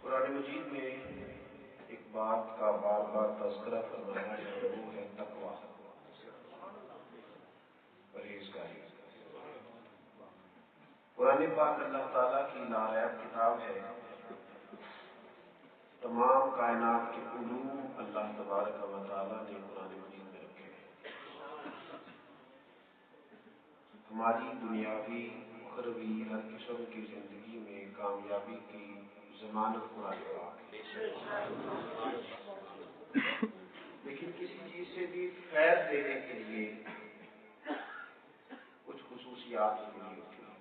قرآن مجید میں ایک بات کا بار بار تذکرہ فرمایا ہے، وہ ہے تقویٰ، پرہیزگاری۔ قرآن پاک اللہ تعالیٰ کی ناریب کتاب ہے، تمام کائنات کے علوم اللہ تبارک و تعالیٰ نے قرآن مجید میں رکھے ہیں۔ ہماری دنیاوی اخروی ہر قسم کی زندگی میں کامیابی کی ضمانت قرآن پاک ہے، لیکن کسی چیز سے بھی فیض دینے کے لیے کچھ خصوصیات ضروری ہوتی ہیں۔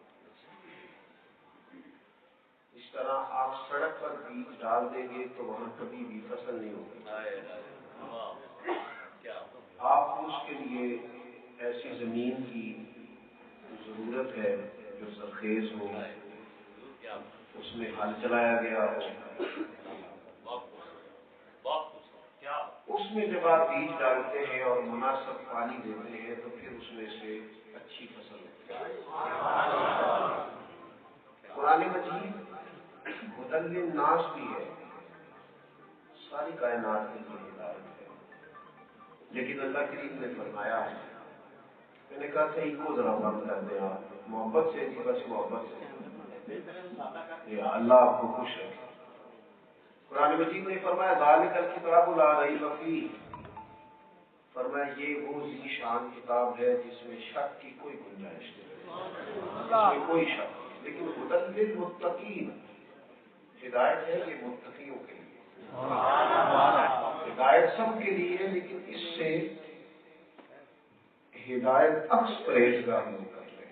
اس طرح آپ سڑک پر بیج ڈال دیں گے تو وہاں کبھی بھی فصل نہیں ہوگی۔ آپ کو اس کے لیے ایسی زمین کی ضرورت ہے جو زرخیز ہو، اس میں ہل چلایا گیا ہو، اس میں جب آپ بیج ڈالتے ہیں اور مناسب پانی دیتے ہیں تو پھر اس میں سے اچھی فصل ہوتی ہے۔ قرآن مجید ہدی للناس بھی ہے، ساری کائنات کے لیے ہدایت ہے، لیکن اللہ کریم نے فرمایا ہے، میں نے کہا تھا کو ذرا بند کر دیں آپ، محبت سے جی، بس محبت سے، اللہ آپ کو خوش رکھے۔ قرآن مجید نے فرمایا ذالک الکتاب لا ریب فیہ، فرمایا یہ وہ ذی شان کتاب ہے جس میں شک کی کوئی گنجائش نہیں، اس میں کوئی شک نہیں، لیکن ہدی للمتقین، ہدایت ہے یہ متقیوں کے لیے، ہدایت سب کے لیے، لیکن اس سے ہدایت عکس پرہیزگاروں کر لے،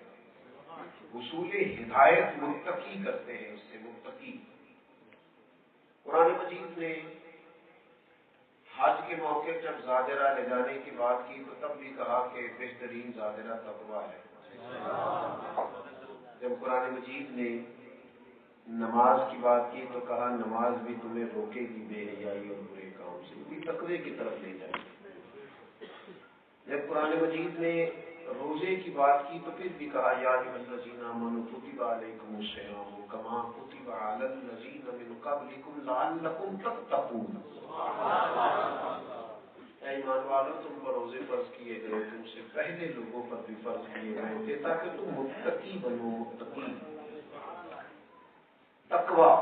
حصول ہدایت متقی کرتے ہیں، اس سے متقی۔ قرآن مجید نے حج کے موقع جب زاجرہ لے جانے کی بات کی تو تب بھی کہا کہ بہترین زاجرہ تقویٰ ہے۔ جب قرآن مجید نے نماز کی بات کی تو کہا نماز بھی تمہیں روکے گی بے حیائی اور برے کام سے، بھی تقوی کی طرف لے جائے گی۔ جب قرآن مجید نے روزے کی بات کی تو پھر بھی کہا یا ایھا الذین آمنوا کتب علیکم الصیام کما کتب علی الذین من قبلکم لعلکم تتقون، اے ایمان والو تم پر روزے فرض کیے گئے تم سے پہلے لوگوں پر بھی فرض کیے گئے تھے تاکہ تم متقی بنو، متقی۔ تقویٰ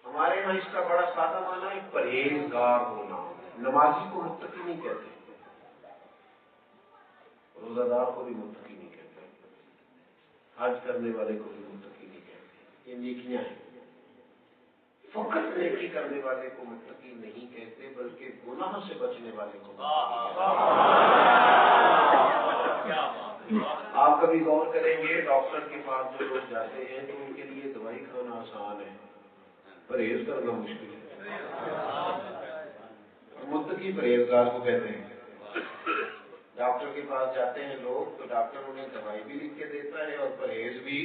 ہمارے یہاں اس کا بڑا سادہ معنی ہے پرہیزگار ہونا۔ نمازی کو متقی نہیں کہتے، روزہ دار کو بھی متقی نہیں کہتے، حج کرنے والے کو بھی متقی نہیں کہتے، یہ نیکیاں ہیں۔ فقط نیکی کرنے والے کو متقی نہیں کہتے بلکہ گناہ سے بچنے والے کو متقی کہتے۔ آپ کبھی غور کریں گے ڈاکٹر کے پاس جو لوگ جاتے ہیں تو ان کے لیے دوائی کھانا آسان ہے، پرہیز کرنا مشکل ہے۔ متقی پرہیزگار کو کہتے ہیں۔ ڈاکٹر کے پاس جاتے ہیں لوگ تو ڈاکٹر انہیں دوائی بھی لکھ کے دیتا ہے اور پرہیز بھی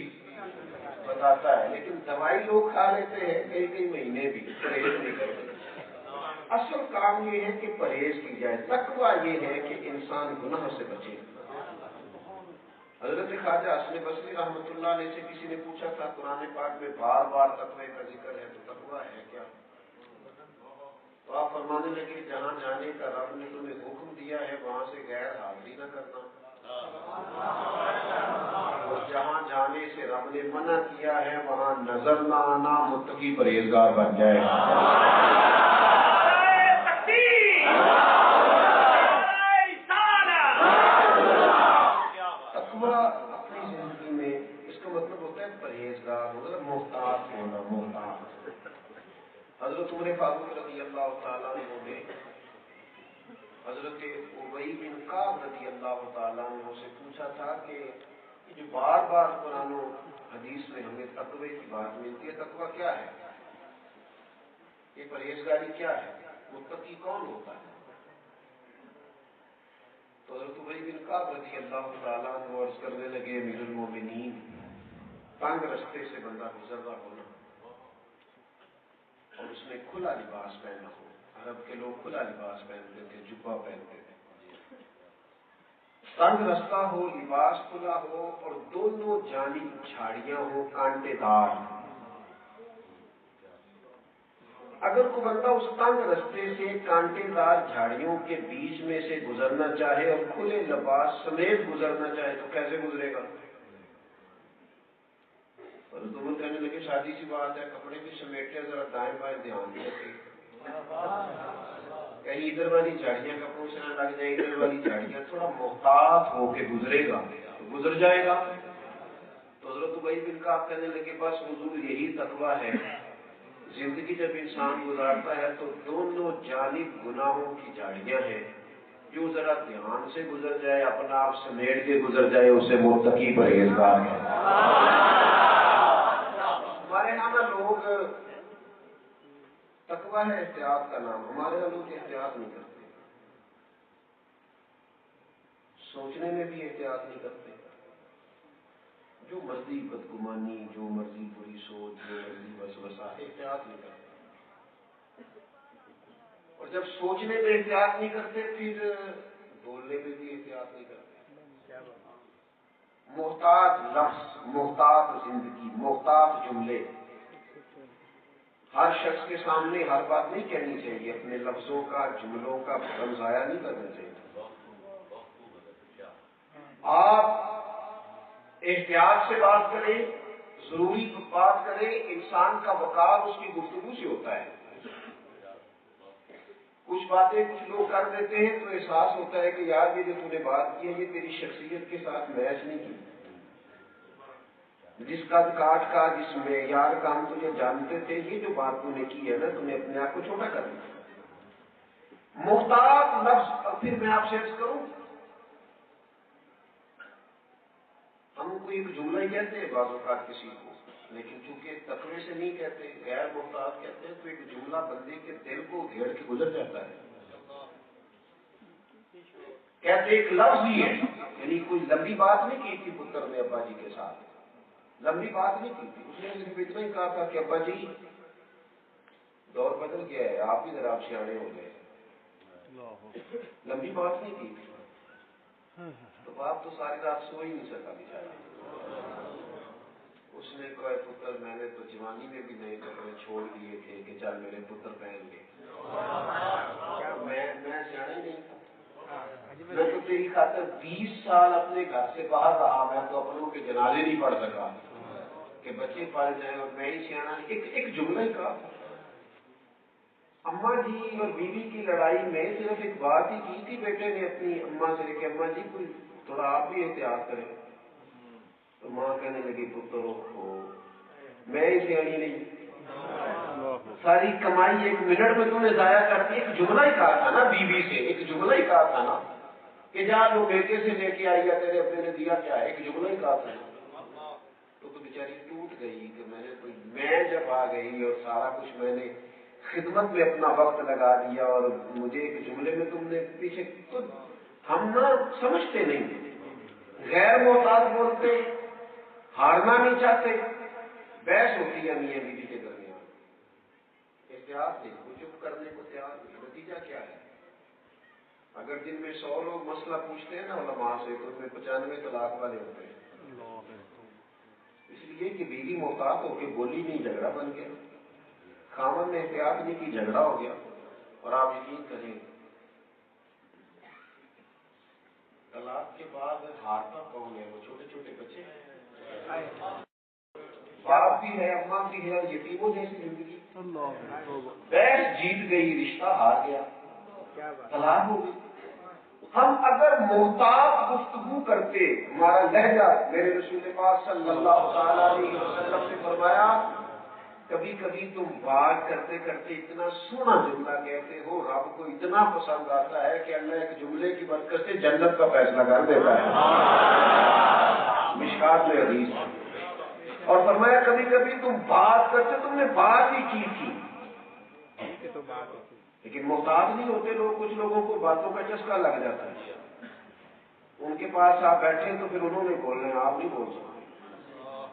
بتاتا ہے، لیکن دوائی لوگ کھا لیتے ہیں کئی مہینے بھی، پرہیز نہیں کرتے۔ اصل کام یہ ہے کہ پرہیز کی جائے، تقویٰ یہ ہے کہ انسان گناہ سے بچے۔ حضرت خواجہ حسن بصری رحمۃ اللہ علیہ سے کسی نے پوچھا تھا قرآن پاک میں بار بار تقوی کا ذکر ہے تو تقویٰ ہے کیا؟ تو آپ فرمانے لگے جہاں جانے کا رب نے تمہیں حکم دیا ہے وہاں سے غیر حاضری نہ کرنا، اور جہاں جانے سے رب نے منع کیا ہے وہاں نظر نہ آنا، متقی پرہیزگار بن جائے۔ تقویٰ اپنی زندگی میں اس کا مطلب ہوتا ہے پرہیزگار ہونا، محتاط ہونا، محتاط۔ حضرت عمر فاروق رضی اللہ تعالیٰ عنہ نے حضرت ابی بن کعب رضی اللہ تعالیٰ عنہ سے پوچھا تھا کہ جو بار بار قرآن و حدیث میں ہمیں تقوی کی بات ملتی ہے، تقویٰ کیا ہے، یہ پرہیزگاری کیا ہے، متقی کون ہوتا ہے؟ تو حضرت ابی بن کعب رضی اللہ تعالیٰ عنہ عرض کرنے لگے امیر المومنین، تنگ رستے سے بندہ گزر رہا ہونا اور اس نے کھلا لباس پہنا ہو، عرب کے لوگ کھلا لباس پہنتے تھے، جبہ پہنتے تھے، تنگ رستہ ہو، لباس کھلا ہو اور دونوں جانب جھاڑیاں ہو کانٹے دار، اگر کوئی بندہ اس تنگ رستے سے کانٹے دار جھاڑیوں کے بیچ میں سے گزرنا چاہے اور کھلے لباس سمیت گزرنا چاہے تو کیسے گزرے گا؟ اور تم کہنے لگے شادی سی بات ہے، کپڑے بھی سمیٹے، ذرا دائیں بائیں دھیان بھی رکھے، کہیں ادھر والی جھاڑیاں کپڑوں سے نہ لگ جائے، ادھر والی جھاڑیاں، تھوڑا محتاط ہو کے گزرے گا تو گزر جائے گا۔ تو حضرت ابی بن کعب کہنے لگے بس حضور یہی تقویٰ ہے، زندگی جب انسان گزارتا ہے تو دونوں جانب گناہوں کی جھاڑیاں ہیں، جو ذرا دھیان سے گزر جائے، اپنا آپ سمیٹ کے گزر جائے، اسے متقی پرہیزگار ہے۔ ہمارے یہاں نا لوگ، تقویٰ ہے احتیاط کا نام، ہمارے یہاں لوگ احتیاط نہیں کرتے، سوچنے میں بھی احتیاط نہیں کرتے، جو مرضی بدگمانی، جو مرضی بری سوچ، جو مرضی وسوسہ، احتیاط نہیں کرتے، اور جب سوچنے میں احتیاط نہیں کرتے پھر بولنے میں بھی احتیاط نہیں کرتے۔ محتاط لفظ، محتاط زندگی، محتاط جملے، ہر شخص کے سامنے ہر بات نہیں کہنی چاہیے، اپنے لفظوں کا، جملوں کا بھرم ضائع نہیں کرنا چاہیے۔ آپ احتیاط سے بات کریں، ضروری بات کریں، انسان کا وقار اس کی گفتگو سے ہوتا ہے۔ کچھ باتیں کچھ لوگ کر دیتے ہیں تو احساس ہوتا ہے کہ یار یہ جو تم نے بات کی ہے یہ تیری شخصیت کے ساتھ میچ نہیں کی، جس قد کاٹ کا، جس معیار کا ہم تجھے جانتے تھے، یہ جو بات تم نے کی ہے نا، تم نے اپنے آپ کو چھوٹا کر دیا۔ محتاط لفظ۔ اور پھر میں آپ سے عرض کروں، ہم کو ایک جملہ ہی کہتے ہیں بعض اوقات کسی کو، لیکن چونکہ تقوی سے نہیں کہتے، غیر محتاط کہتے ہیں، تو ایک جملہ بندے کے دل کو گھیڑ کے گزر جاتا ہے۔ کہتے ایک لفظ ہی ہے، یعنی کوئی لمبی بات نہیں کی تھی پتر نے ابا جی کے ساتھ، لمبی بات نہیں کی تھی، اس نے صرف اتنا ہی کہا تھا کہ ابا جی دور بدل گیا ہے، آپ بھی ذرا آپ سیانے ہو گئے، لمبی بات نہیں کی تھی۔ تو باپ تو ساری رات سو ہی نہیں سکا بیچارہ، اس نے کہا پتر میں نے تو جوانی میں بھی نئے کپڑے چھوڑ دیے تھے کہ چل میرے پتر پہن لے، میں سیانا ہی نہیں تھا، میں تو تیری خاطر 20 سال اپنے گھر سے باہر رہا، میں تو اپنوں کے جنازے نہیں پڑھ سکا کہ بچے پل جائیں اور میں ہی سیانا۔ ایک جملہ ہی کہا تھا۔ اماں جی اور بیوی کی لڑائی میں صرف ایک بات ہی کی تھی بیٹے نے اپنی اماں سے کہ اماں جی کوئی تھوڑا آپ بھی احتیاط کریں، تو ماں کہنے لگی پتر ہو میں ہی سیانی نہیں، ساری کمائی 1 منٹ میں تم نے ضائع کر دی۔ ایک جملہ ہی کہا تھا نا بیوی سے، ایک جملہ ہی کہا تھا نا کہ جا جو بیٹے سے لے کے آئی ہے تیرے ابے نے دیا کیا ہے، ایک جملہ ہی کہا تھا نا، تو بیچاری ٹوٹ گئی کہ میں جب آ گئی اور سارا کچھ میں نے خدمت میں اپنا وقت لگا دیا اور مجھے ایک جملے میں تم نے پیچھے، تو ہم نہ سمجھتے نہیں، غیر محتاط بولتے، ہارنا نہیں چاہتے، بحث ہوتی ہے میاں بیوی کے درمیان، احتیاط نہیں، وہ چپ کرنے کو تیار نہیں، نتیجہ کیا ہے؟ اگر دن میں 100 لوگ مسئلہ پوچھتے ہیں نا علماء سے تو ان میں 95 طلاق والے ہوتے ہیں، اس لیے کہ بیوی محتاط ہو کے بولی نہیں، جھگڑا بن گیا، خامن نے احتیاط نہیں کی، جھگڑا ہو گیا۔ اور آپ یقین کریں طلاق کے بعد ہارتا کون ہے؟ وہ چھوٹے چھوٹے بچے، باپ بھی ہے، اماں بھی ہے، اور یتیموں جیسی زندگی، بحث جیت گئی، رشتہ ہار گیا، طلاق ہو گئی۔ ہم اگر محتاط گفتگو کرتے، ہمارا لہجہ، میرے رسول پاک صلی اللہ تعالی علیہ وسلم نے فرمایا کبھی کبھی تم بات کرتے کرتے اتنا سونا جملہ کہتے ہو، رب کو اتنا پسند آتا ہے کہ اللہ ایک جملے کی برکت سے جنت کا فیصلہ کر دیتا ہے، مشکات میں حدیث ہے۔ اور فرمایا کبھی کبھی تم بات کرتے، تم نے بات ہی کی تھی لیکن محتاط نہیں ہوتے لوگ، کچھ لوگوں کو باتوں کا چسکا لگ جاتا ہے، ان کے پاس آپ بیٹھے تو پھر انہوں نے بولنا ہے، آپ نہیں بول سکتے۔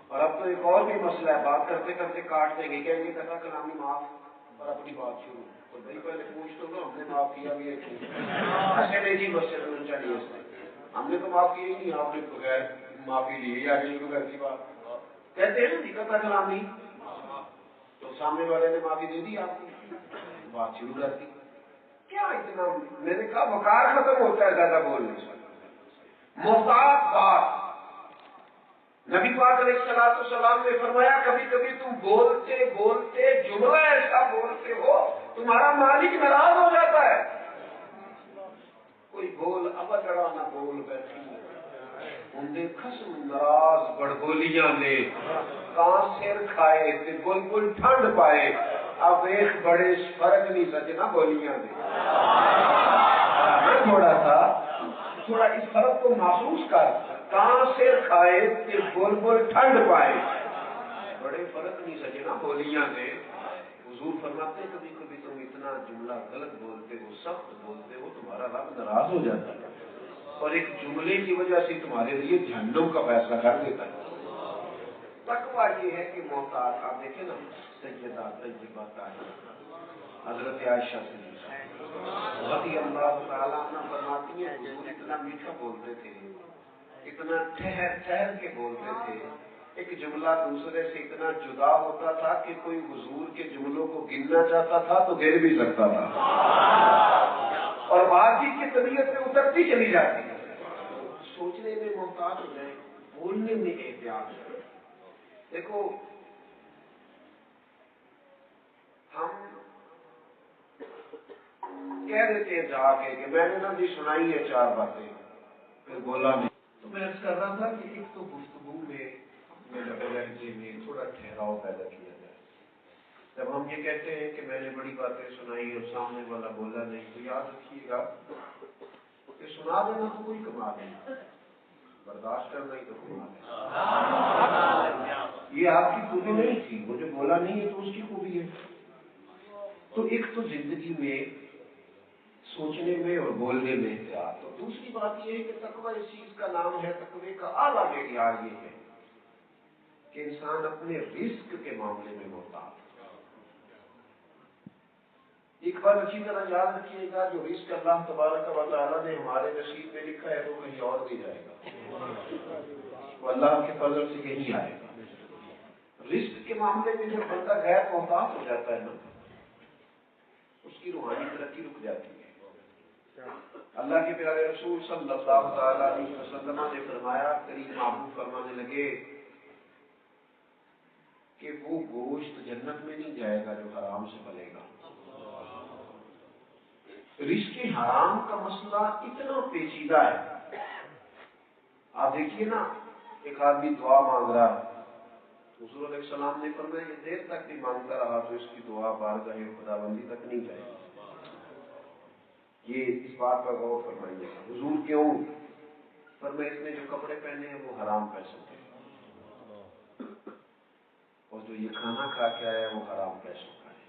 اور اب تو ایک اور بھی مسئلہ ہے، بات کرتے کرتے کاٹ دیں گے، کہیں گے کہتا کلامی معاف اور اپنی بات شروع، تو بھائی پہلے پوچھ تو لو ہم نے معاف کیا بھی ہے کہ ایسے نہیں جی مسجد میں چڑھیے، ہم نے تو معاف کیا ہی نہیں، آپ نے بغیر معافی لی ہے، یا کوئی گھر کی بات کہتے ہیں نا کہتا کلامی، تو سامنے والے نے معافی دے دی، آپ کی بات شروع کر دی. کیا اتنا؟ میں نے کہا وقار ختم ہوتا ہے زیادہ بولنے سے. محتاط بات. نبی پاک علیہ السلام نے فرمایا کبھی کبھی تم بولتے بولتے جملہ ایسا بولتے ہو تمہارا مالک ناراض ہو جاتا ہے. کوئی بول اب لڑا نہ بول بیٹھی اندے خسم ناراض بڑبولیاں نے کان سر کھائے تے بلبل ٹھنڈ پائے. اب ایک بڑے فرق نہیں سچنا بولیاں دے. تھوڑا اس فرق کو محسوس کر. کان سر کھائے تے بلبل ٹھنڈ پائے. بڑے فرق نہیں سچنا بولیاں دے. حضور فرماتے ہیں کبھی کبھی تم اتنا جملہ غلط بولتے ہو، سخت بولتے ہو، تمہارا رب ناراض ہو جاتا ہے اور ایک جملے کی وجہ سے تمہارے لیے جہنم کا فیصلہ کر دیتا ہے. تقویٰ یہ ہے کہ محتاط. آپ دیکھیں نا سیدہ طیبہ طاہرہ حضرت عائشہ صدیقہ رضی اللہ تعالیٰ عنہ فرماتی ہیں حضور اتنا میٹھا بولتے تھے، اتنا ٹھہر ٹھہر کے بولتے تھے، ایک جملہ دوسرے سے اتنا جدا ہوتا تھا کہ کوئی حضور کے جملوں کو گننا چاہتا تھا تو گر بھی سکتا تھا اور بات چیت کی طبیعت میں اترتی چلی جاتی. سوچنے میں محتاط ہو جائے، بولنے میں احتیاط ہے. دیکھو ہم کہہ دیتے ہیں جا کے کہ میں نے نا جی سنائی ہے 4 باتیں پھر بولا نہیں. تو میں عرض کر رہا تھا کہ ایک تو گفتگو میں لہجے میں تھوڑا ٹھہراؤ پیدا کیا جائے. جب ہم یہ کہتے ہیں کہ میں نے بڑی باتیں سنائی اور سامنے والا بولا نہیں تو یاد رکھیے گا کہ سنا دینا تو کوئی کمال نہیں، برداشت کرنا ہی تو کمال ہے. یہ آپ کی خوبی نہیں تھی، وہ جو بولا نہیں ہے تو اس کی خوبی ہے. تو ایک تو زندگی میں سوچنے میں اور بولنے میں احتیاط. تو دوسری بات یہ ہے کہ تقویٰ اس چیز کا نام ہے، تقوی کا اعلیٰ معیار یہ ہے کہ انسان اپنے رزق کے معاملے میں محتاط. ایک بات اچھی طرح یاد رکھیے گا، جو رزق اللہ تبارک و تعالیٰ نے ہمارے نصیب میں لکھا ہے وہ کہیں اور نہیں جائے گا، وہ اللہ کے فضل سے کہیں آئے گا. رزق کے معاملے میں جب بندہ غیر محتاط ہو جاتا ہے نا اس کی روحانی ترقی رک جاتی ہے. اللہ کے پیارے رسول صلی اللہ تعالیٰ علیہ وسلم نے فرمایا، قریب محبوب فرمانے لگے کہ وہ گوشت جنت میں نہیں جائے گا جو حرام سے پلے گا. رزق حرام کا مسئلہ اتنا پیچیدہ ہے. آپ دیکھیے نا ایک آدمی دعا مانگ رہا ہے، حضور علیہ السلام نے فرمایا یہ دیر تک بھی مانگتا رہا تو اس کی دعا بارگاہ خداوندی تک نہیں جائے گی. یہ اس بات پر غور فرمائیے. حضور کیوں؟ فرمایا اس نے جو کپڑے پہنے ہیں وہ حرام پیسوں کے اور جو یہ کھانا کھا کے آیا ہے وہ حرام پیسوں کا ہے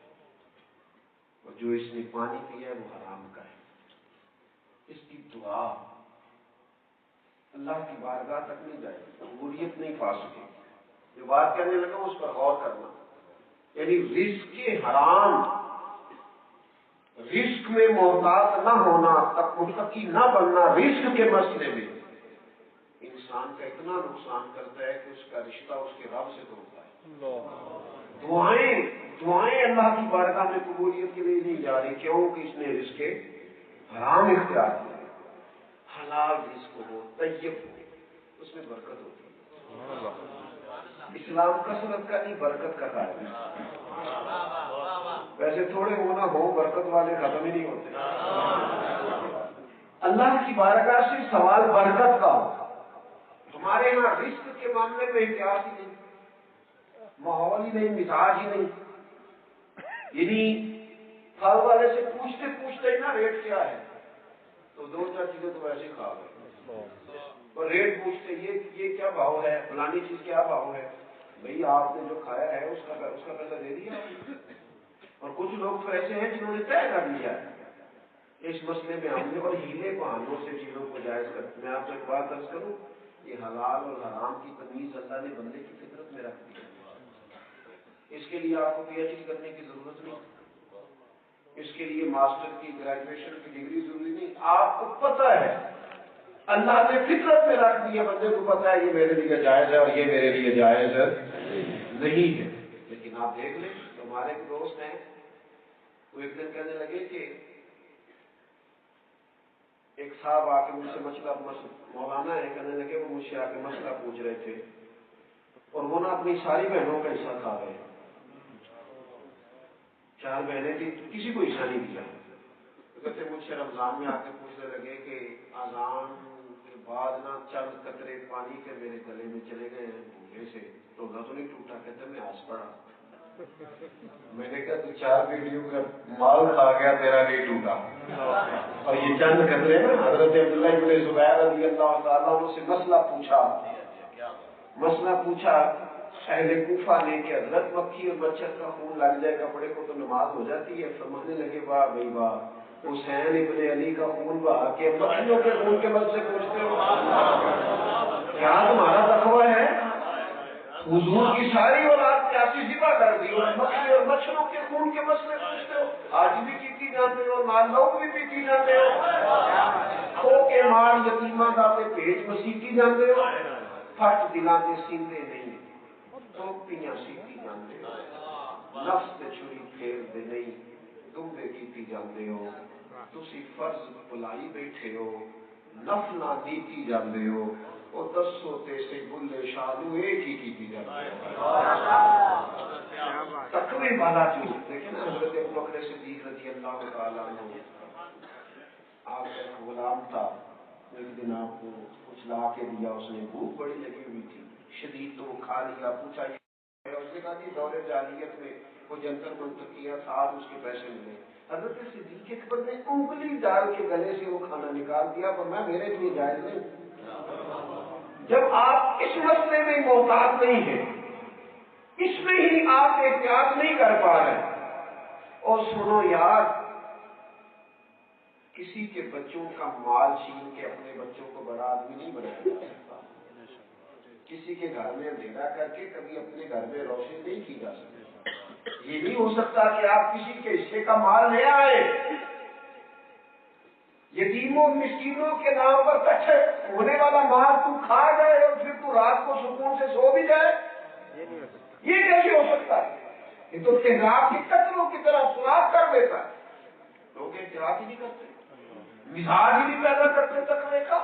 اور جو اس نے پانی پیا ہے وہ حرام کا ہے. اس کی دعا اللہ کی بارگاہ تک نہیں جائے گی، قبولیت نہیں پا سکے. جو بات کرنے لگا اس پر غور کرنا، یعنی رزق حرام، رزق میں محتاط نہ ہونا، متقی نہ بننا رزق کے مسئلے میں انسان کا اتنا نقصان کرتا ہے کہ اس کا رشتہ اس کے رب سے توڑتا ہے. دعائیں اللہ کی بارگاہ میں قبولیت کے لیے نہیں جا رہی. کیوں؟ کہ اس نے رزق حرام اختیار کیا. حلال رزق ہو، طیب ہو، اس میں برکت ہوتی ہے. اسلام کثرت کا نہیں برکت کا قائم ہے. ویسے تھوڑے ہونا ہو برکت والے ختم ہی نہیں ہوتے. اللہ کی بارگاہ سے سوال برکت کا ہو. ہمارے یہاں رزق کے معاملے میں احتیاط ہی نہیں، ماحول ہی نہیں، مزاج ہی نہیں. یعنی پھل والے سے پوچھتے پوچھتے ہی نا ریٹ کیا ہے تو 2-4 چیزیں تو ویسے کھا گئے اور ریٹ پوچھتے یہ کیا بھاؤ ہے، فلانی چیز کیا بھاؤ ہے. بھئی آپ نے جو کھایا ہے اس کا پیسہ دے دیا. اور کچھ لوگ تو ایسے ہیں جنہوں نے طے کر لیا اس مسئلے میں ہم نے اور ہیلے بہانوں سے چیزوں کو جائز کرتے. میں آپ سے ایک بات عرض کروں، یہ حلال اور حرام کی تمیز اللہ نے بندے کی فطرت میں رکھ دی. اس کے لیے آپ کو پی ایچ ڈی کرنے کی ضرورت نہیں، اس کے لیے ماسٹر کی گریجویشن کی ڈگری ضروری نہیں. آپ کو پتہ ہے اللہ نے فطرت میں رکھ دیا، بندے کو پتہ ہے یہ میرے لیے جائز ہے اور یہ میرے لیے جائز نہیں ہے. لیکن لیکن آپ دیکھ لیں تو ہمارے ایک دوست ہیں، وہ ایک دن کہنے لگے کہ ایک صاحب آ کے مجھ سے مولانا ہے، کہنے لگے وہ مجھ سے آ کے مسئلہ پوچھ رہے تھے اور وہ نا اپنی ساری بہنوں کا حصہ کھا گئے، 4 بہنیں تھی، کسی کو حصہ نہیں دیا۔ کہتے مجھ سے رمضان میں آ کے پوچھنے لگے کہ اذان کے بعد نا چند قطرے پانی کے میرے گلے میں چلے گئے ہیں بھولے سے، روزہ تو نہیں ٹوٹا؟ کہتے میں آس پڑا۔ میں نے کہا تو 4 بیٹیوں کا مال کھا گیا، تیرا نہیں ٹوٹا۔ اور یہ چند قطرے نا حضرت عبداللہ ابن زبیر رضی اللہ تعالیٰ عنہ سے مسئلہ پوچھا اہل کوفہ نے کہ حضرت مکھی اور مچھر کا خون لگ جائے کپڑے کو تو نماز ہو جاتی ہے؟ فرمانے لگے واہ بھائی واہ، حسین ابن علی کا خون بہا کے مکھیوں کے خون کے بل سے پوچھتے ہو؟ کیا تمہارا تقویٰ ہے؟ حضور کی ساری اولاد پیاسی ذبح کر دی اور مکھی اور مچھروں کے خون کے مسئلے پوچھتے ہو؟ آج بھی پیتی جانتے ہو، مال لوگ بھی پیتی جانتے ہو، کھو کے مال یتیمہ داتے پیٹ مسیتی جانتے ہو، پھٹ دلاتے سیندے نہیں تو پیاں سیتی جانتے ہو، نفس تے چھری پھیر دے نہیں دمبے کیتی جانتے ہو، تسی فرض بلائی بیٹھے ہو، نفلا نیتی جانتے ہو، اور دسو تے سے بلے شادو ایک ہی کی جاتی ہے۔ تقوی والا جو دیکھیں نا حضرت ابوبکر صدیق رضی اللہ تعالیٰ عنہ، آپ کا ایک غلام تھا، ایک دن آپ کو کچھ لا کے دیا، اس نے بھوک بڑی لگی ہوئی تھی شدید، تو وہ کھا لیا، پوچھا اس نے کہا کہ دور جاہلیت میں وہ جنتر منتر کیا تھا، آج اس کے پیسے ملے۔ حضرت صدیق اکبر نے انگلی ڈال کے گلے سے وہ کھانا نکال دیا، پر میں میرے لیے جائز نہیں۔ جب آپ اس مسئلے میں محتاط نہیں ہیں، اس میں ہی آپ احتیاط نہیں کر پا رہے، اور سنو یار، کسی کے بچوں کا مال چھین کے اپنے بچوں کو بڑا آدمی نہیں بنایا جا سکتا، کسی کے گھر میں اندھیرا کر کے کبھی اپنے گھر میں روشنی نہیں کی جا سکتی۔ یہ نہیں ہو سکتا کہ آپ کسی کے حصے کا مال لے آئے، یتیموں مسکینوں کے نام پر کٹھے ہونے والا مال تو کھا جائے اور پھر تو رات کو سکون سے سو بھی جائے، یہ کیسے ہو سکتا ہے؟ یہ تو تہذاب کی قطروں کی طرح سراغ کر دیتا ہے۔ لوگ احتیاط ہی نہیں کرتے، مزاج ہی نہیں پیدا کرتے تقوی کا۔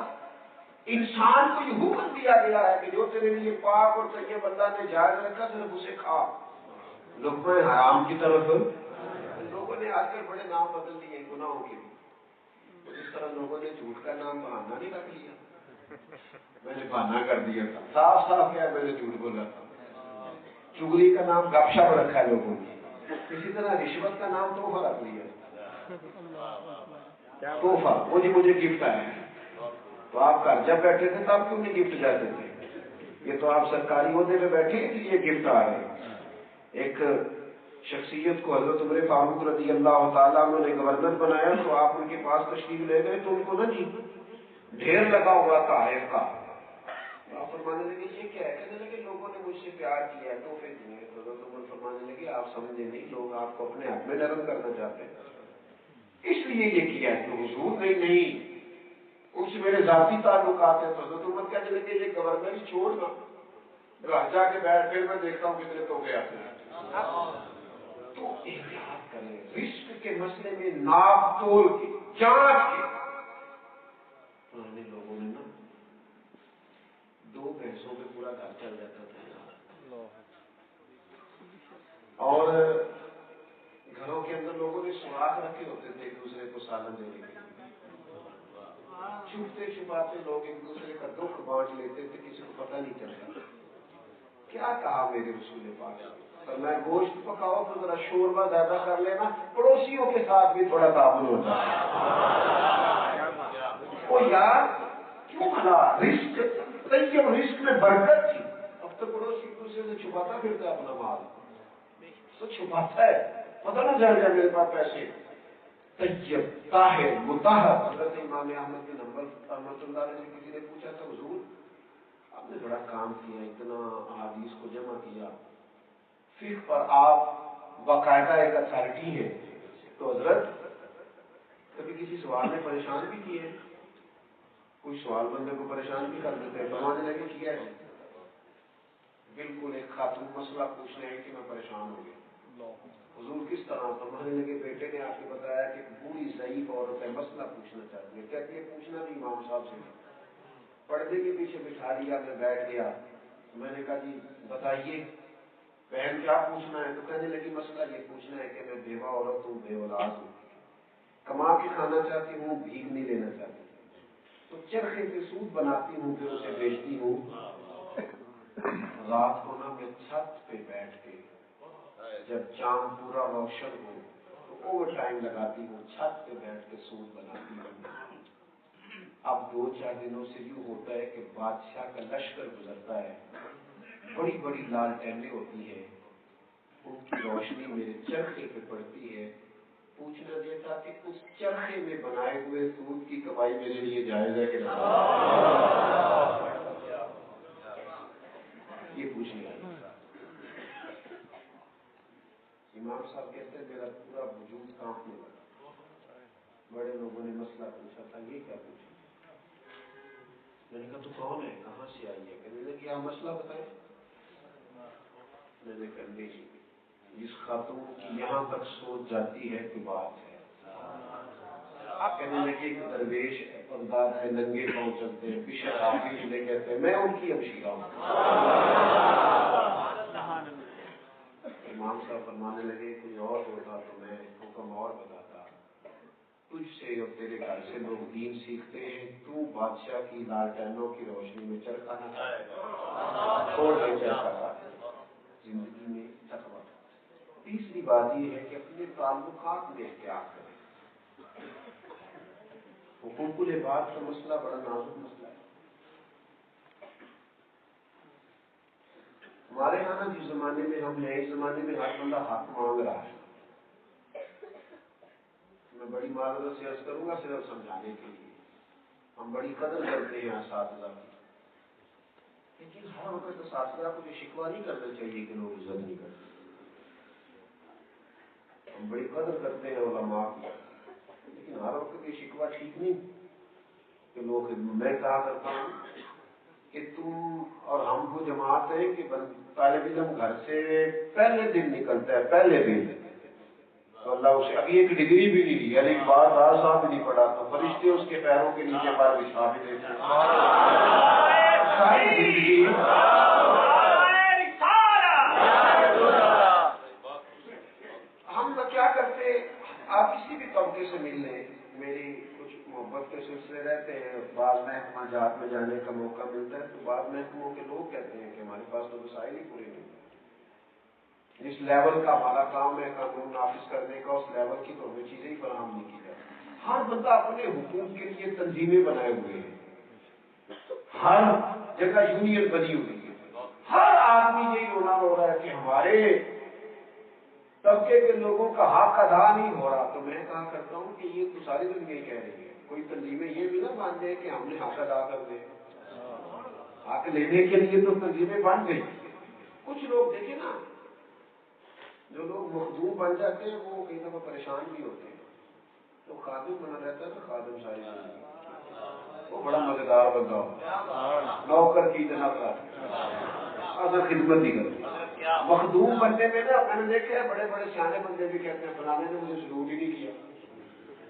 انسان کو یہ حکم دیا گیا ہے کہ جو تیرے لیے پاک اور طیب اللہ نے جائز رکھا صرف اسے کھا۔ لقمہ حرام کی طرف لوگوں نے آج کل بڑے نام بدل دیے ہیں گناہوں کے، جس طرح لوگوں نے جھوٹ کا نام بہانہ نہیں رکھ لیا، میں نے بہانہ کر دیا تھا، صاف صاف کیا میں نے جھوٹ بولا تھا۔ چغلی کا نام گپ شپ رکھا ہے لوگوں نے، اسی طرح رشوت کا نام تحفہ رکھ لیا، تحفہ، وہ جی مجھے گفٹ آیا ہے، تو آپ گھر جب بیٹھے تھے تب کیوں نہیں گفٹ جاتے تھے؟ یہ تو آپ سرکاری عہدے پہ بیٹھے اس لیے گفٹ آ رہے ہیں۔ ایک شخصیت کو حضرت عمر فاروق رضی اللہ تعالیٰ عنہ نے گورنر بنایا، تو آپ ان کے پاس تشریف لے گئے تو ان کو نا جی ڈھیر لگا ہوا تحائف کا، آپ فرمانے لگے یہ کیا ہے؟ کہنے لگے لوگوں نے مجھ سے پیار کیا ہے، تحفے دیے ہیں۔ حضرت عمر فرمانے لگے آپ سمجھے نہیں، لوگ آپ کو اپنے حق میں نرم کرنا چاہتے ہیں، اس لیے یہ کیا ہے۔ تو حضور نہیں ان سے میرے ذاتی تعلقات ہیں۔ تو حضرت عمر کہنے لگے یہ گورنر ہی چھوڑنا، گھر جا کے بیٹھ پھر میں دیکھتا ہوں کتنے تحفے آتے ہیں۔ تو احتیاط کریں، رزق کے مسئلے میں ناپ تول کے جانچ کے۔ پرانے لوگوں نے نا 2 بھینسوں پہ پورا گھر چل جاتا تھا، اور گھروں کے اندر لوگوں نے سوراخ رکھے ہوتے تھے ایک دوسرے کو سالن دینے کے لیے، چھپتے چھپاتے لوگ ایک دوسرے کا دکھ بانٹ لیتے تھے، کسی کو پتہ نہیں چلتا۔ کیا کہا میرے رسول پاک؟ اور میں گوشت پکاؤ تو ذرا شوربہ زیادہ کر لینا، پڑوسیوں کے ساتھ بھی تھوڑا تعاون ہوتا ہے۔ وہ یار کیوں کھلا؟ رزق طیب، رزق میں برکت تھی۔ اب تو پڑوسی ایک دوسرے سے چھپاتا پھرتا ہے اپنا مال، تو چھپاتا ہے، پتہ نہ چل جائے میرے پاس پیسے۔ طیب طاہر مطہر۔ حضرت امام احمد بن حنبل رحمۃ اللہ علیہ سے کسی نے پوچھا تھا حضور آپ نے بڑا کام کیا، اتنا احادیث کو جمع کیا، فقہ پر آپ باقاعدہ ایک اتھارٹی ہیں، تو حضرت کبھی کسی سوال میں پریشان بھی کیے؟ کوئی سوال بندے کو پریشان بھی کر دیتے ہیں؟ فرمانے لگے کیا ہے، بالکل ایک خاتون مسئلہ پوچھنے آئی کہ میں پریشان ہو گیا، حضور کس طرح؟ فرمانے لگے بیٹے نے آ کے بتایا کہ بوڑھی ضعیف عورت ہے، مسئلہ پوچھنا چاہتی ہے، کہتی ہے پوچھنا نہیں امام صاحب سے، پردے کے پیچھے بٹھا لیا، میں بیٹھ گیا، میں نے کہا جی بتائیے بہن کیا پوچھنا ہے؟ تو کہنے لگی مسئلہ یہ پوچھنا ہے کہ میں بیوہ عورت ہوں، بے اولاد ہوں، کما کے کھانا چاہتی ہوں، بھیک نہیں لینا چاہتی، تو چرخے پہ سود بناتی ہوں، پھر اسے بیچتی ہوں، رات کو نا میں چھت پہ بیٹھ کے جب چاند پورا روشن ہو تو اوور ٹائم لگاتی ہوں، چھت پہ بیٹھ کے سود بناتی ہوں۔ اب 2-4 دنوں سے یوں ہوتا ہے کہ بادشاہ کا لشکر گزرتا ہے، بڑی بڑی لالٹینیں ہوتی ہیں، ان کی روشنی میرے چرخے پہ پڑتی ہے، پوچھنا یہ تھا کہ اس چرخے میں بنائے ہوئے سود کی کمائی میرے لیے جائز ہے کہ نہیں؟ یہ پوچھنے آئی۔ امام صاحب کہتے ہیں میرا پورا وجود کانپنے لگا، بڑے لوگوں نے مسئلہ پوچھا تھا، یہ کیا پوچھا؟ میں نے کہا تو کون ہے، کہاں سے آئی ہے؟ کہنے لگی آپ مسئلہ بتائیں۔ میں نے کہا نہیں، جس خاتون کی یہاں تک سوچ جاتی ہے تو بات ہے۔ آپ کہنے لگے ایک درویش بغداد میں ننگے پاؤں چلتے ہیں، پیچھے حافظ لے کہتے ہیں میں ان کی ہمشیرہ ہوں۔ امام صاحب فرمانے لگے کوئی اور ہوتا تو میں حکم اور بتاتا، تجھ سے اور تیرے گھر سے لوگ دین سیکھتے ہیں، تو بادشاہ کی لالٹینوں کی روشنی میں چرخا نہ چھوڑ دے، چرخا کا زندگی میں تقویٰ۔ تیسری بات یہ ہے کہ اپنے تعلقات میں احتیاط کریں۔ حقوق العباد کا مسئلہ بڑا نازک مسئلہ ہے۔ ہمارے یہاں نا جس زمانے میں ہم ہیں، اس زمانے میں ہر بندہ حق مانگ رہا ہے۔ میں بڑی معذرت سے عرض کروں گا صرف سمجھانے کے لیے، ہم بڑی قدر کرتے ہیں اساتذہ کی، لیکن ہر وقت اساتذہ کو یہ شکوہ نہیں کرنا چاہیے کہ لوگ عزت نہیں کرتے۔ ہم بڑی قدر کرتے ہیں علماء کی، لیکن ہر وقت یہ شکوہ ٹھیک نہیں کہ لوگ، میں کہا کرتا ہوں کہ تم اور ہم کو جماعت ہے کہ طالب علم گھر سے پہلے دن نکلتا ہے، پہلے دن تو اللہ اسے ابھی ایک ڈگری بھی نہیں دی، ایک بار صاحب بھی نہیں پڑھا تو فرشتے اس کے پیروں کے نیچے پر بچھا بھی دیتے ہیں ساری زندگی۔ ہم کیا کرتے، آپ کسی بھی طبقے سے مل لیں، میری کچھ محبت کے سلسلے رہتے ہیں، بعض محکمہ جات میں جانے کا موقع ملتا ہے تو بعض محکموں کے لوگ کہتے ہیں کہ ہمارے پاس تو وسائل ہی پورے نہیں، جس لیول کا ہمارا کام ہے قانون نافذ کرنے کا، اس لیول کی تو ہمیں چیزیں ہی فراہم نہیں کی جاتی۔ ہر بندہ اپنے حقوق کے لیے تنظیمیں بنائے ہوئے ہیں، ہر جگہ یونین بنی ہوئی ہے، ہر آدمی یہی رونا رو رہا ہے کہ ہمارے طبقے کے لوگوں کا حق ادا نہیں ہو رہا۔ تو میں کہا کرتا ہوں کہ یہ تو ساری دنیا ہی کہہ رہی ہے، کوئی تنظیمیں یہ بھی نہ مان دیں کہ ہم نے حق ادا کر دیں، حق لینے کے لیے تو تنظیمیں بن گئی۔ کچھ لوگ دیکھیں نا، جو لوگ مخدوم بن جاتے ہیں وہ کئی دفعہ پریشان بھی ہوتے ہیں، تو خادم بنا رہتا ہے نا، خادم ساری زندگی وہ بڑا مزیدار بندہ ہوتا، نوکر کی جناب اگر خدمت ہی کرتی۔ مخدوم بننے میں نا میں نے دیکھا ہے بڑے بڑے سیانے بندے بھی کہتے ہیں فلانے نے مجھے سلوٹ ہی نہیں کیا،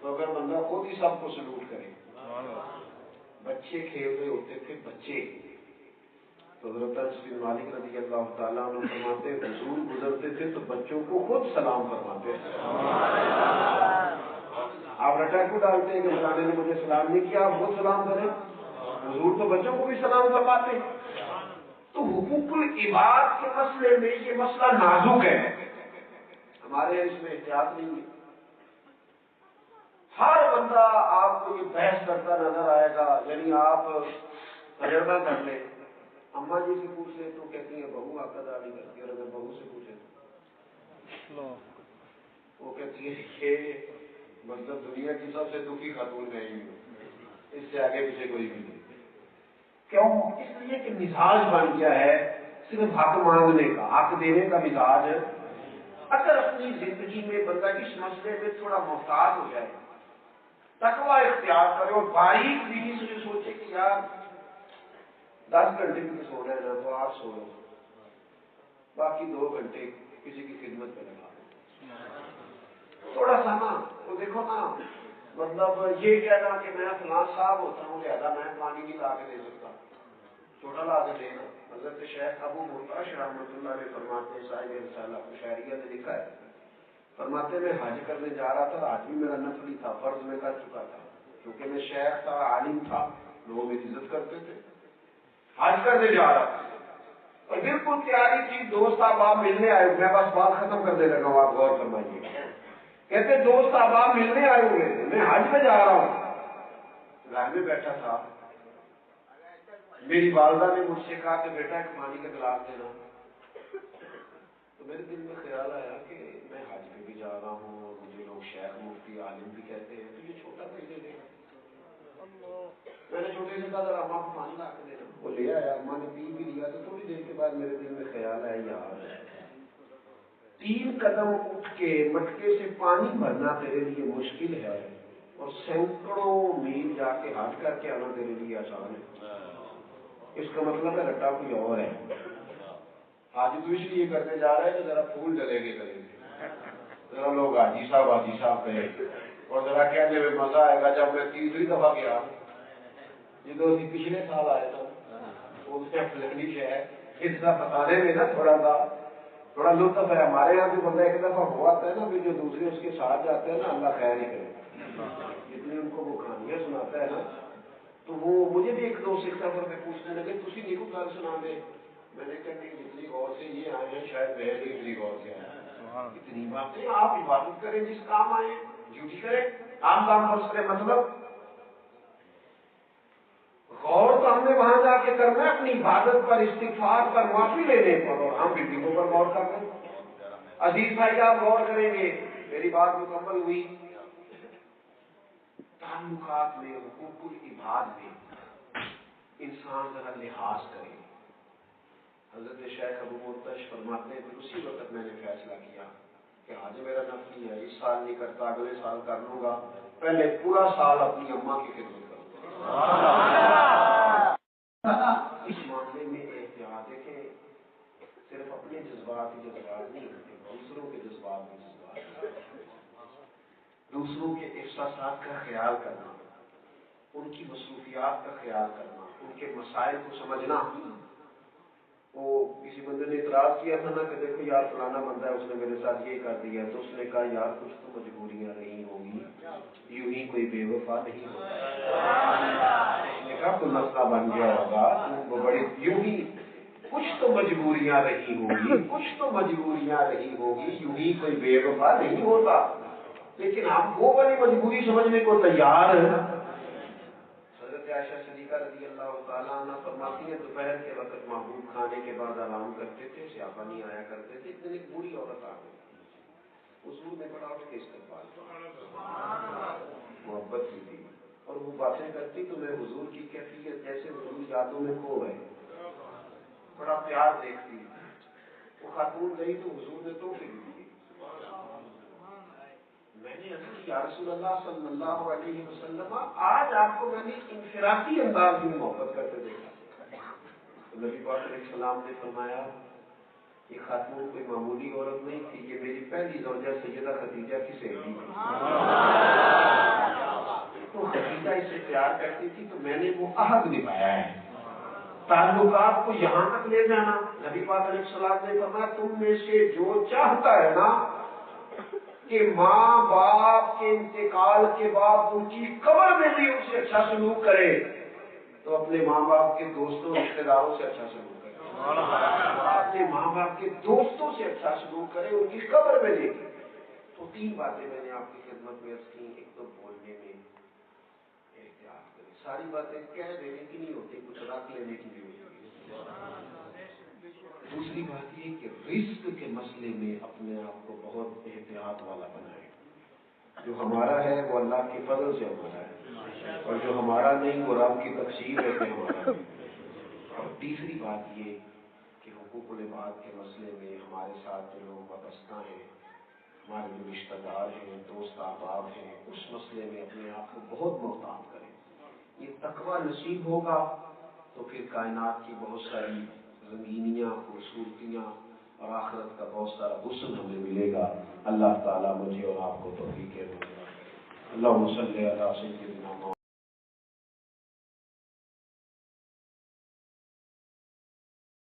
تو اگر بندہ خود ہی سب کو سلوٹ کرے۔ بچے کھیل رہے ہوتے تھے، بچے تو حضرت انس بن مالک رضی اللہ تعالیٰ عنہ فرماتے حضور گزرتے تھے تو بچوں کو خود سلام فرماتے تھے۔ آپ رٹا کیوں ڈالتے ہیں کہ فلانے نے مجھے سلام نہیں کیا، آپ خود سلام کریں؟ حضور تو بچوں کو بھی سلام فرماتے۔ تو حقوق العباد کے مسئلے میں یہ مسئلہ نازک ہے، ہمارے یہاں اس میں احتیاط نہیں ہے۔ ہر بندہ آپ کو یہ بحث کرتا نظر آئے گا، یعنی آپ تجربہ کر لیں، اماں جی سے پوچھ لیں تو کہتی ہیں بہو حق ادا نہیں کرتی، اور اگر بہو سے پوچھیں تو وہ کہتی ہے کہ مطلب دنیا کی سب سے دکھی خاتون میں ہی ہوں، اس سے آگے پیچھے کوئی بھی نہیں۔ کیوں؟ اس لیے کہ مزاج بن گیا ہے صرف حق مانگنے کا، حق دینے کا مزاج ہے۔ اگر اپنی زندگی میں بندہ اس مسئلے میں تھوڑا محتاط ہو جائے، تقویٰ اختیار کرے اور باریک بھی سے سوچے کہ یار 10 گھنٹے بھی تو سونا ہے نا، تو 8 سو لو، باقی 2 گھنٹے کسی کی خدمت پہ لگا دو. تھوڑا سا نا وہ دیکھو نا، مطلب یہ کہنا کہ میں فلاں صاحب ہوتا ہوں لہذا میں پانی نہیں لا کے دے سکتا، چھوٹا لا کے دینا. حضرت شیخ ابو مرتاش رحمۃ اللہ علیہ فرماتے ہیں، صاحب رسالہ شاعریہ نے لکھا ہے، فرماتے میں حج کرنے جا رہا تھا، حج بھی میرا نفلی تھا، فرض میں کر چکا تھا، کیونکہ میں شیخ تھا، عالم تھا، لوگ میری عزت کرتے تھے. حج کرنے جا رہا تھا اور بالکل تیاری تھی، دوست احباب ملنے آئے. میں بس بات ختم کرنے لگا ہوں، آپ غور فرمائیے. کہتے دوست احباب ملنے آئے ہوئے تھے، میں حج میں جا رہا ہوں. گھر میں بیٹھا تھا، میری والدہ نے مجھ سے کہا کہ بیٹا ایک پانی کا گلاس دینا. تو میرے دل میں خیال آیا کہ میں حج پہ بھی جا رہا ہوں اور مجھے لوگ شیخ مفتی عالم بھی کہتے ہیں، تو یہ چھوٹا کوئی دے دے. میں نے چھوٹے سے کہا ذرا اماں کو پانی لا کے دینا. وہ لے آیا، اماں نے پی بھی لیا. تو تھوڑی دیر کے بعد میرے دل میں خیال آیا، یار 3 قدم اٹھ کے مٹکے سے پانی بھرنا تیرے لیے مشکل ہے اور سینکڑوں میل جا کے حج کر کے آنا تیرے لیے آسان ہے. اس کا مطلب ہے رٹا کوئی اور ہے. حج تو اس لیے کرنے جا رہا ہے کہ ذرا پھول ڈلے گے کریں گے، ذرا لوگ حاجی صاحب کہیں اور ذرا کہنے میں مزہ آئے گا. جب میں 3ری دفعہ گیا، جدو اسی پچھلے سال آئے تھا، وہ فلانی ہے اس طرح بتانے میں نا تھوڑا لطف ہے. ہمارے یہاں جو بندہ ایک دفعہ ہوا آتا ہے نا، پھر جو دوسرے اس کے ساتھ جاتے ہیں نا، اللہ خیر ہی کرے. جتنی ان کو وہ کہانیاں سناتا ہے نا، تو وہ مجھے بھی 1-2 سکھ سفر میں پوچھنے لگے تھی نہیں کو گل سنا دے. میں نے کہا نہیں، جتنی غور سے یہ آئے ہیں شاید میں نہیں اتنی غور سے آیا. اتنی باتیں آپ عبادت کریں، جس کام آئے ڈیوٹی کریں، عام کام پر کریں. مطلب غور تو ہم نے وہاں جا کے کرنا ہے اپنی عبادت پر، استغفار پر، معافی لینے پر، اور ہم بلڈنگوں پر غور کر رہے ہیں. عزیز بھائی آپ غور کریں گے، میری بات مکمل ہوئی. تعلقات میں، حقوق العباد میں انسان ذرا لحاظ کرے. حضرت شیخ ابو مرتش فرماتے ہیں، پھر اسی وقت میں نے فیصلہ کیا کہ آج میرا نفلی ہے، اس سال نہیں کرتا، اگلے سال کر لوں گا. پہلے پورا سال اپنی اماں کی خدمت کروں گا. اس معاملے میں احتیاط دیکھیں، صرف اپنے جذبات نہیں ہوتے، دوسروں کے جذبات بھی دوسروں کے احساسات کا خیال کرنا، ان کی مصروفیات کا خیال کرنا، ان کے مسائل کو سمجھنا. وہ کسی بندے نے اعتراض کیا تھا نا کہ دیکھو یار فلانا بندہ ہے، اس نے میرے ساتھ یہ کر دیا. تو اس نے کہا یار کچھ تو مجبوریاں رہی ہوں گی، یوں ہی کوئی بے وفا نہیں ہوتا. اس نے کہا کوئی مسئلہ بن گیا ہوگا، تو بڑی یوں ہی کچھ تو مجبوریاں رہی ہوں گی، یوں ہی کوئی بے وفا نہیں ہوتا. لیکن ہم وہ والی مجبوری سمجھنے کو تیار ہیں. حضرت عائشہ صدیقہ رضی اللہ تعالیٰ عنہ فرماتی ہیں، دوپہر کے وقت محبوب کھانے کے بعد آرام کرتے تھے، صحابہ نہیں آیا کرتے تھے. اتنے ایک بوڑھی عورت آ گئی، حضور نے بڑا اٹھ کے استقبال کیا، محبت کی تھی، اور وہ باتیں کرتی تو میں حضور کی کیفیت جیسے حضور یادوں میں کھو گئے، بڑا پیار دیکھتی. وہ خاتون گئی تو حضور نے تحفے بھی دیے. میں نے عرض کی یا رسول اللہ صلی اللہ علیہ وسلم، آج آپ کو میں نے انفرادی انداز میں محبت کرتے دیکھا. تو نبی پاک علیہ السلام نے فرمایا یہ خاتون کوئی معمولی عورت نہیں تھی، یہ میری پہلی زوجہ سیدہ خدیجہ کی سہیلی تھی. تو خدیجہ اس سے پیار کرتی تھی تو میں نے وہ عہد نبھایا ہے. تعلقات کو یہاں تک لے جانا. نبی پاک علیہ السلام نے فرمایا تم میں سے جو چاہتا ہے نا کہ ماں باپ کے انتقال کے بعد ان کی قبر میں بھی ان سے اچھا سلوک کرے، تو اپنے ماں باپ کے دوستوں رشتے داروں سے اچھا سلوک کرے. اپنے ماں باپ کے دوستوں سے اچھا سلوک کرے، ان کی قبر میں لے کے. تو 3 باتیں میں نے آپ کی خدمت میں عرض کی. ایک تو بولنے میں احتیاط کریں، ساری باتیں کہہ دینے کی نہیں ہوتی، کچھ رکھ لینے کی بھی ہوتی ہے. دوسری بات یہ کہ رزق کے مسئلے میں اپنے آپ کو بہت احتیاط والا بنائیں. جو ہمارا ہے وہ اللہ کے فضل سے ہمارا ہے، اور جو ہمارا نہیں وہ رب کی تقسیم ہے کہ ہمارا ہے. اور تیسری بات یہ کہ حقوق العباد کے مسئلے میں ہمارے ساتھ جو لوگ وابستہ ہیں، ہمارے جو رشتہ دار ہیں، دوست احباب ہیں، اس مسئلے میں اپنے آپ کو بہت محتاط کریں. یہ تقویٰ نصیب ہوگا تو پھر کائنات کی بہت ساری رنگینیاں، خوبصورتیاں اور آخرت کا بہت سارا حسن ہمیں ملے گا. اللہ تعالیٰ مجھے اور آپ کو توفیق عطا فرمائے. اللہم صلی علی سیدنا